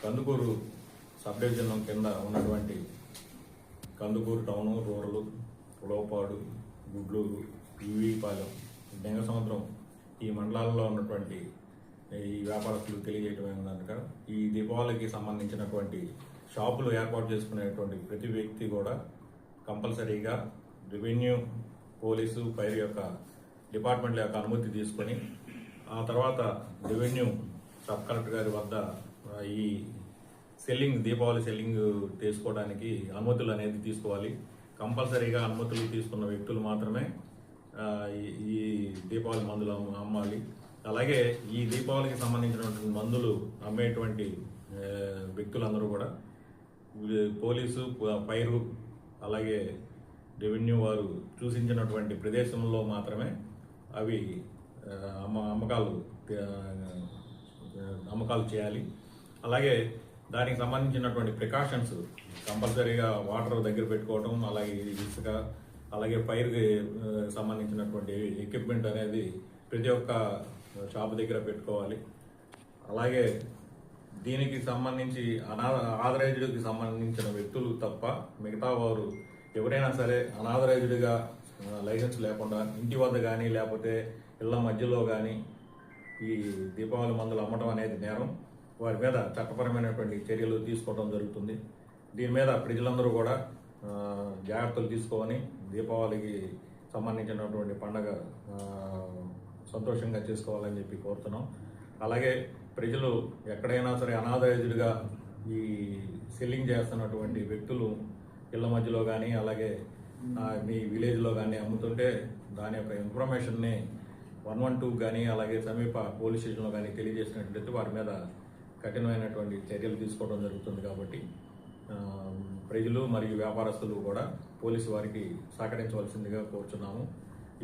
Kandukur sub division కింద ఉన్నటువంటి Kandukur town, rural, లోపాడు, Gudluru, యూవీపాలెం, సముద్రం ఈ మండలాల్లో ఉన్నటువంటి ఈ వ్యాపారస్తులు తెలియజేయడం ఏంటంటే, ఈ దీపావళికి సంబంధించినటువంటి షాపులు ఏర్పాటు చేసుకునేటువంటి ప్రతి వ్యక్తి కూడా కంపల్సరీగా రెవెన్యూ, పోలీసు, ఫైర్ యొక్క డిపార్ట్మెంట్ల యొక్క అనుమతి తీసుకొని ఆ తర్వాత రెవెన్యూ సబ్ కలెక్టర్ గారి వద్ద ఈ దీపావళి సెల్లింగ్ చేసుకోవడానికి అనుమతులు అనేది తీసుకోవాలి. కంపల్సరీగా అనుమతులు తీసుకున్న వ్యక్తులు మాత్రమే ఈ దీపావళి మందులు అమ్మాలి. అలాగే ఈ దీపావళికి సంబంధించినటువంటి మందులు అమ్మేటువంటి వ్యక్తులందరూ కూడా పోలీసు, ఫైరు, అలాగే రెవెన్యూ వారు సూచించినటువంటి ప్రదేశంలో మాత్రమే అవి అమ్మకాలు చేయాలి. అలాగే దానికి సంబంధించినటువంటి ప్రికాషన్స్ కంపల్సరీగా వాటర్ దగ్గర పెట్టుకోవడం, అలాగే ఇసుక, అలాగే ఫైర్కి సంబంధించినటువంటి ఎక్విప్మెంట్ అనేది ప్రతి ఒక్క షాప్ దగ్గర పెట్టుకోవాలి. అలాగే దీనికి సంబంధించి అనాథరైజ్డ్కి సంబంధించిన వ్యక్తులు తప్ప మిగతా వారు ఎవరైనా సరే అనాథరైజ్డ్గా లైసెన్స్ లేకుండా ఇంటి వద్ద కానీ లేకపోతే ఇళ్ల మధ్యలో కానీ ఈ దీపావళి మందులు అమ్మటం అనేది నేరం. వారి మీద చట్టపరమైనటువంటి చర్యలు తీసుకోవడం జరుగుతుంది. దీని మీద ప్రజలందరూ కూడా జాగ్రత్తలు తీసుకొని దీపావళికి సంబంధించినటువంటి పండగ సంతోషంగా చేసుకోవాలని చెప్పి కోరుతున్నాం. అలాగే ప్రజలు ఎక్కడైనా సరే అనాథరైజ్డ్గా ఈ సెల్లింగ్ చేస్తున్నటువంటి వ్యక్తులు ఇళ్ల మధ్యలో కానీ అలాగే మీ విలేజ్లో కానీ అమ్ముతుంటే దాని యొక్క ఇన్ఫర్మేషన్ని 112 కానీ అలాగే సమీప పోలీస్ స్టేషన్లో కానీ తెలియజేసినట్లయితే వారి మీద కఠినమైనటువంటి చర్యలు తీసుకోవడం జరుగుతుంది. కాబట్టి ప్రజలు మరియు వ్యాపారస్తులు కూడా పోలీసు వారికి సహకరించవలసిందిగా కోరుచున్నాము.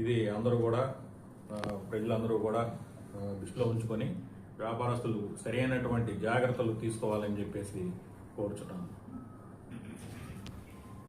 ఇది అందరూ కూడా ప్రజలందరూ కూడా దృష్టిలో ఉంచుకొని వ్యాపారస్తులు సరైనటువంటి జాగ్రత్తలు తీసుకోవాలని చెప్పేసి కోరుచున్నాము.